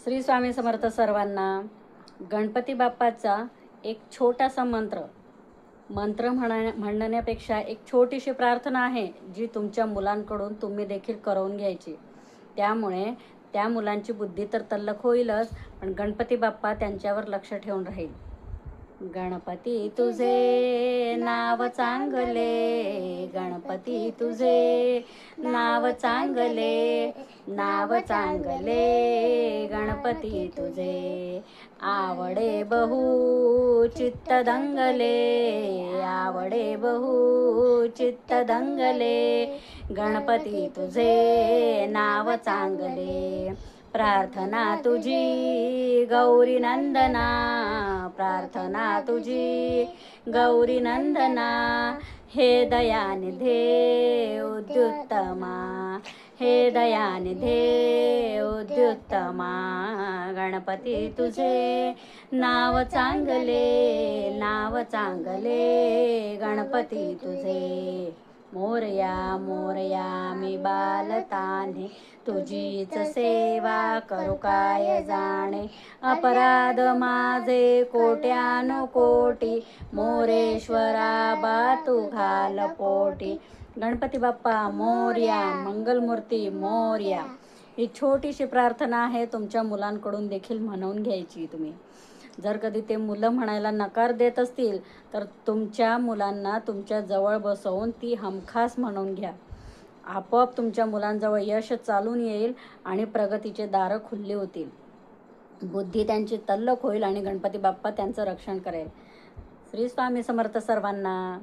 श्री स्वामी समर्थ सर्वांना. गणपती बाप्पाचा एक छोटासा मंत्र म्हणण्यापेक्षा एक छोटीशी प्रार्थना आहे, जी तुमच्या मुलांकडून तुम्ही देखील करवून घ्यायची. त्यामुळे त्या मुलांची बुद्धी तर तल्लख होईलच, पण गणपती बाप्पा त्यांच्यावर लक्ष ठेवून राहील. गणपती तुझे नाव चांगले, गणपती तुझे नाव चांगले, नाव चांगले गणपती तुझे. आवडे बहु चित्त दंगले, आवडे बहु चित्त दंगले गणपती तुझे नाव चांगले. प्रार्थना तुझी गौरी नंदना, प्रार्थना तुझी गौरी नंदना. हे दयानिधे उद्युत्तमा, हे दयानिधे उद्युत्तमा गणपती तुझे नाव चांगले, नाव चांगले गणपती तुझे. मोरया मोरया मी बालताने, तुझीच सेवा करू काय जाणे. अपराध माझे कोट्यानुकोटी, मोरेश्वरा बा तू घाल पोटी. गणपती बाप्पा मोरया, मंगलमूर्ती मोरया. ही छोटीशी प्रार्थना आहे, तुमच्या मुलांकडून देखील म्हणून घ्यायची तुम्ही. जर कधी ते मुलं म्हणायला नकार देत असतील, तर तुमच्या मुलांना तुमच्या जवळ बसवून ती हमखास म्हणून घ्या. आपोआप तुमच्या मुलांजवळ यश चालून येईल आणि प्रगतीचे दारं खुल्ली होतील. बुद्धी त्यांची तल्लख होईल आणि गणपती बाप्पा त्यांचं रक्षण करेल. श्री स्वामी समर्थ सर्वांना.